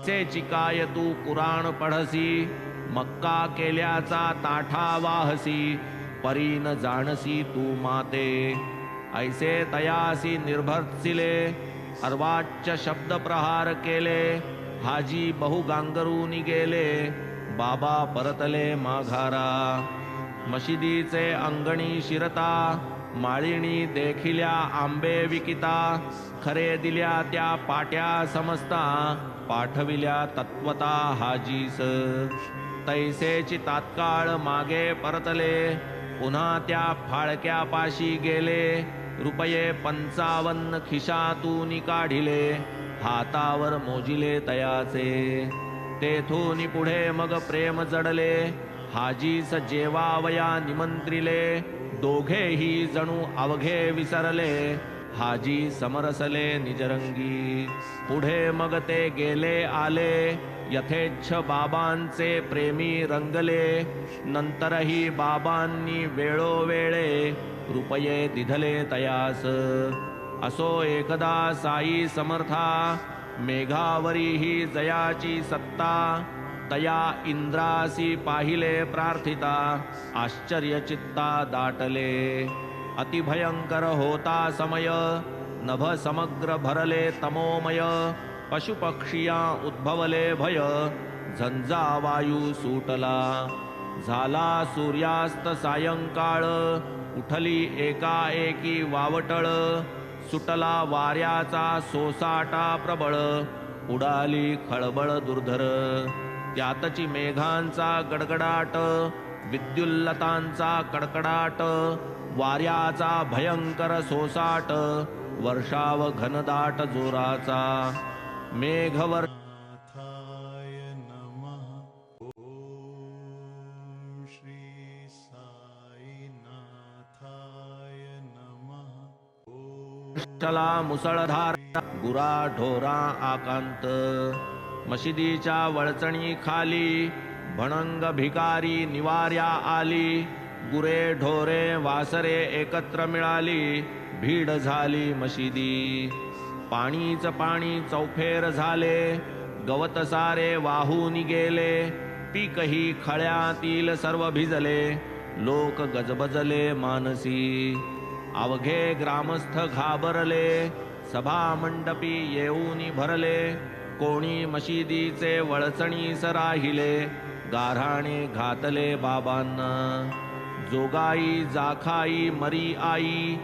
चे चिकाय तू कुराण पढसी, मक्का केल्याचा ताठा वाहसी, परीन जाणसी तू माते. ऐसे तयासी निर्भर्सिले, अर्वाच्य शब्द प्रहार केले, हाजी बहु गांगरूनी गेले, बाबा परतले माघारा. मशिदीचे अंगणी शिरता, माळिणी देखिल्या आंबे विकिता, खरे दिल्या त्या पाट्या समजता, पाठविल्या तत्वता हाजीस. तैसेची तात्काळ मागे परतले, पुन्हा त्या फाळक्यापाशी गेले, रुपये 55 खिशातून काढिले, हातावर मोजिले तयाचे. तेथून पुढे मग प्रेम जडले, हाजीस जेवावया निमंत्रिले, दोघेही जणू अवघे विसरले, हाजी समरसले निजरंगी. पुढे मग ते गेले आले, यथेच्छ बाबांचे प्रेमी रंगले, नंतरही बाबांनी वेळोवेळे रुपये दिधले तयास. असो एकदा साई समर्था, मेघावरी ही जयाची सत्ता, तया इंद्रासी पाहिले प्रार्थिता, आश्चर्यचित्ता दाटले. अतिभयंकर होता समय, नभ समग्र भरले तमोमय, पशुपक्षिया उद्भवले भय, झंझा वायू सुटला. झाला सूर्यास्त सायंकाळ, उठली एकाएकी वावटळ, सुटला वाऱ्याचा सोसाटा प्रबळ, उडाली खळबळ दुर्धर. त्यातची मेघांचा गडगडाट, विद्युल्लतांचा कडकडाट, वाऱ्याचा भयंकर सोसाट, वर्षाव घनदाट जोराचा. मेघवर चला मुसळधार, गुरा ढोरा आकांत. मशिदीच्या वळचणी खाली, भणंग भिकारी निवार्या आली, गुरे ढोरे वासरे एकत्र मिळाली, भीड झाली मशिदी. पाणीच पाणी चौफेर झाले, गवत सारे वाहून गेले, पीकही खळ्यातील सर्व भिजले, लोक गजबजले मानसी. अवघे ग्रामस्थ घाबरले, सभा मंडपी येऊन भरले, कोणी मशिदीचे वळचणीस राहिले, गाऱ्हाणे घातले बाबांना. जोगाई जाखाई मरी आई,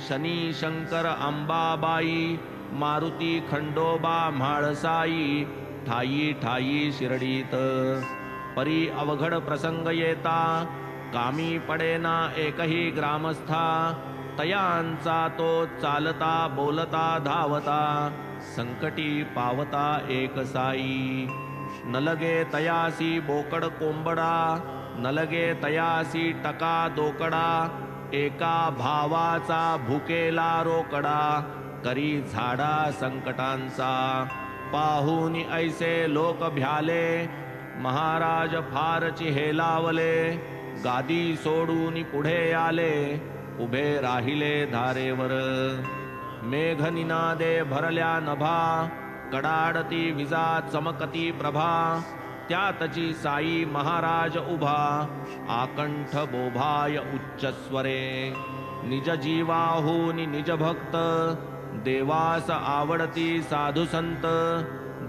शनी शंकर अंबाबाई, मारुती खंडोबा म्हाळसाई, ठाई ठाई शिरडीत. परी अवघड प्रसंग येता, कामी पडेना एकही ग्रामस्था, तयांचा तो चालता बोलता धावता, संकटी पावता एक साई. न लगे तयासी बोकड कोंबडा, न लगे तयासी टका दोकडा, एका भावाचा भुकेला रोकडा, करी झाडा संकटांचा. पाहून ऐसे लोक भ्याले, महाराज फारची हेलावले, गादी सोडून पुढे आले, उभे राहिले धारेवर. मेघनिनादे भरल्या नभा, कडाडती विजा चमकती प्रभा, त्यातची साई महाराज उभा, आकंठ बोभाय उच्चस्वरे. निज जीवाहून निज भक्त, देवास आवडती साधू संत,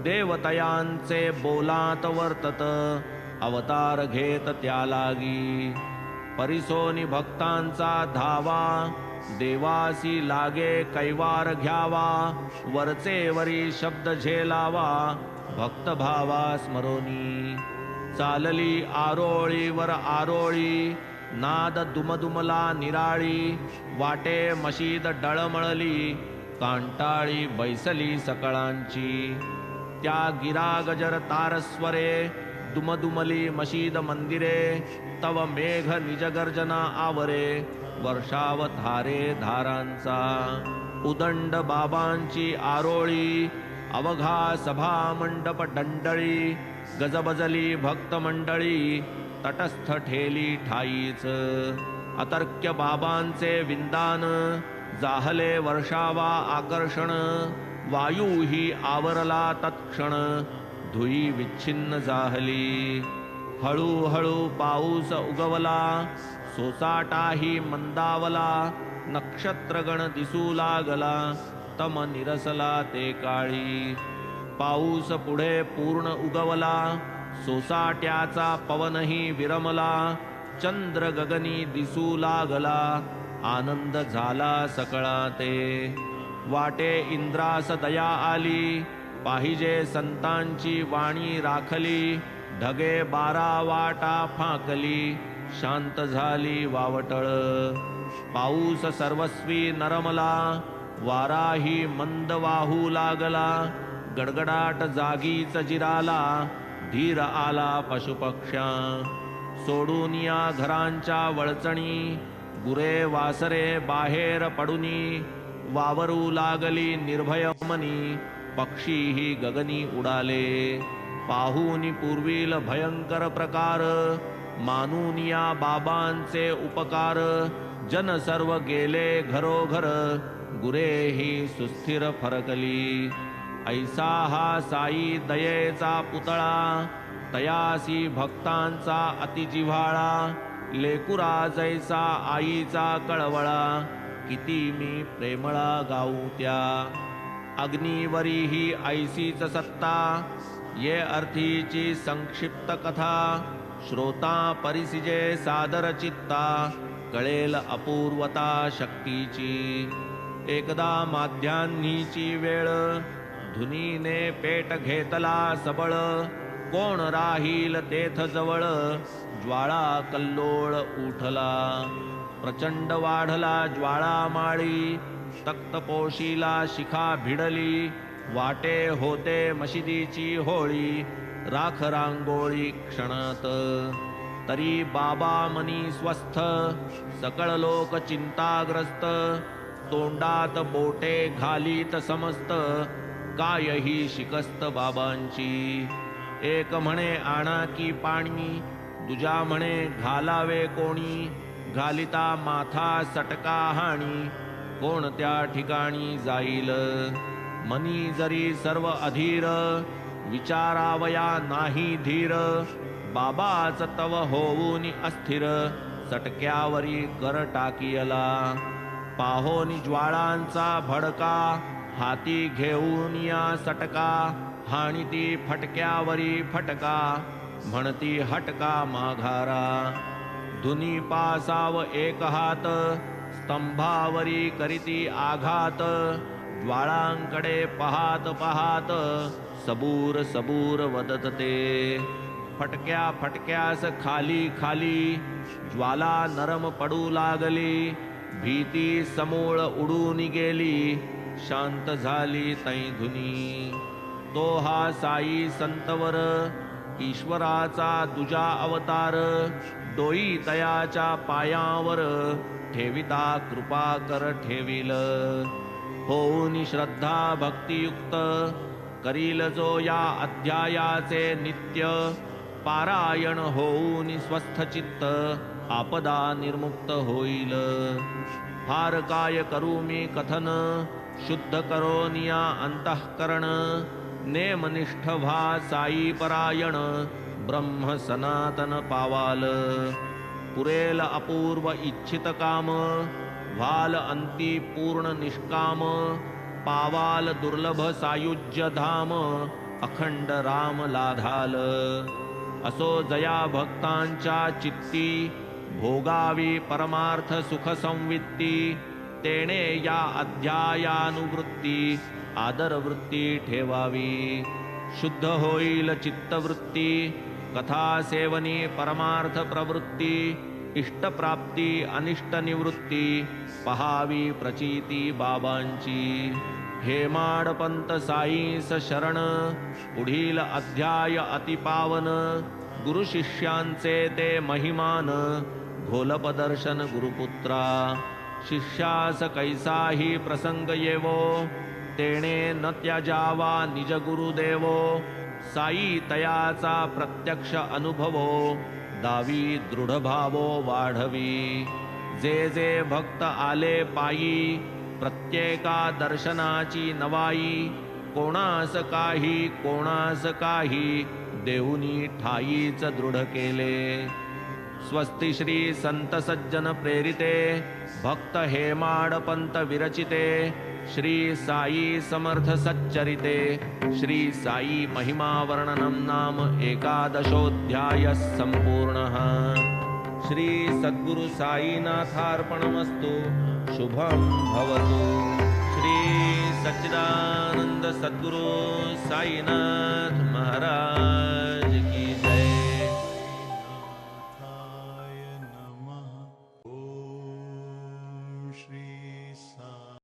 देवतयांचे बोलात वर्तत, अवतार घेत त्या लागी. परिसोनी भक्तांचा धावा, देवासी लागे कैवार घ्यावा, वरचे वरी शब्द झेलावा, भक्त भावा स्मरोनी. चालली आरोळीवर आरोळी, नाद दुमदुमला निराळी, वाटे मशीद डळमळली, कांटाळी बैसली सकळांची. त्या गिरा गजर तारस्वरे, दुमदुमली मशीद मंदिरे, तव मेघ निजगर्जना आवरे, वर्षावधारे धारांचा. उदंड बाबांची आरोळी, अवघा सभा मंडप डंडळी, गजबजली भक्त मंडळी, तटस्थ ठेली ठाईच. अतर्क्य बाबांचे विंदान, जाहले वर्षावा आकर्षण, वायू ही आवरला तत्क्षण धुई विच्छिन्न जाहली. हळूहळू पाऊस उगवला सोसाटाही मंदावला. नक्षत्रगण दिसू लागला तम निरसला ते काळी. पाऊस पुढे पूर्ण उगवला सोसाट्याचा पवनही विरमला. चंद्र गगनी दिसू लागला आनंद झाला सकळा ते. वाटे इंद्रास दया आली पाहिजे संतांची वाणी राखली. ढगे 12 वाटा फाकली शांत झाली वावटळ. पाऊस सर्वस्वी नरमला वाराही मंद वाहू लागला. गडगडाट जागीच जिराला धीर आला पशुपक्ष्या. सोडून या घरांच्या वळचणी गुरे वासरे बाहेर पडुनी. वावरू लागली निर्भय मनी पक्षीही गगनी उडाले. पाहूनी पूर्वील भयंकर प्रकार मानून या बाबांचे उपकार. जन सर्व गेले घरोघर गुरेही सुस्थिर फरकली. ऐसा हा साई दयेचा पुतळा तयासी भक्तांचा अतिजिव्हाळा. लेकुरा जैसा आईचा कळवळा किती मी प्रेमळा गाऊ त्या. अग्नीवरी ही ऐसीच सत्ता ये अर्थीची संक्षिप्त कथा. श्रोता परिसिजे सादर चित्ता कळेल अपूर्वता शक्तीची. एकदा माध्यान्हीची वेळ धुनीने पेट घेतला सबळ. कोण राहील तेथ जवळ ज्वाळा कल्लोळ उठला. प्रचंड वाढला ज्वाळा माळी तक्तपोशीला शिखा भिडली. वाटे होते मशिदीची होळी राख रांगोळी क्षणात. तरी बाबा मनी स्वस्थ सकळ लोक चिंताग्रस्त. तोंडात बोटे घालीत समस्त कायही शिकस्त बाबांची. एक म्हणे आणा की पाणी दुजा म्हणे घालावे कोणी. घालिता माथा सटका हाणी कोणत्या ठिकाणी जाईल. मनी जरी सर्व अधीर विचारावया नाही धीर. बाबाच तव होऊनी अस्थिर सटक्यावरी कर टाकियला. पाहोनी ज्वाळांचा भडका हाती घेऊन या सटका. हाणीती फटक्यावरी फटका म्हणती हटका माघारा. धुनी पासाव एक हात स्तंभावरी करीती आघात. ज्वाळांकडे पाहात पाहात सबूर सबूर वदत ते. फटक्या फटक्यास खाली खाली ज्वाला नरम पडू लागली. भीती समूळ उडून गेली शांत झाली तै धुनी. तो हा साई संतवर ईश्वराचा दुजा अवतार. डोई तयाच्या पायावर ठेविता कृपा कर ठेविल. होऊन श्रद्धा भक्तियुक्त करील जो या अध्यायाचे नित्य. पारायण होऊन स्वस्थ चित्त आपदा निर्मुक्त होईल. फार काय करू मी कथन शुद्ध करो निया अंतःकरण. नेमनिष्ठ व्हा साई परायण ब्रह्म सनातन पावाल. पुरेल अपूर्व इच्छित काम व्हाल अंती पूर्ण निष्काम. पावाल दुर्लभ सायुज्य धाम अखंड राम लाधाल. असो जया भक्तांच्या चित्ती भोगावी परमार्थ सुख संवित्ती. तेणे या अध्यायानुवृत्ती आदर वृत्ती ठेवावी. शुद्ध होईल चित्तवृत्ती कथा सेवनी परमार्थ प्रवृत्ती. इष्टप्राप्ती अनिष्ट निवृत्ती पहावी प्रचिती बाबांची. हेमाडपंत साईस शरण पुढील अध्याय अतिपावन. गुरु शिष्यांचे ते महिमान घोलपदर्शन गुरुपुत्रा. शिष्यास कैसाही प्रसंग येवो तेणे न त्याजावा निज गुरुदेवो. साई तयाचा प्रत्यक्ष अनुभवो दावी दृढ भावो वाढवी. जे जे भक्त आले पायी प्रत्येका दर्शनाची नवाई, कोणास काही देऊनी ठाईच दृढ केले। स्वस्ति श्री संत सज्जन प्रेरिते, भक्त हेमाड पंत विरचिते, श्री साई समर्थ सच्चरिते, श्री साई महिमा वर्णनम नाम एकादशोऽध्याय संपूर्णः। श्री सद्गुरु साईनाथार्पणमस्तु। शुभं भवतु। श्री सच्चिदानंद सद्गुरु साईनाथ महाराज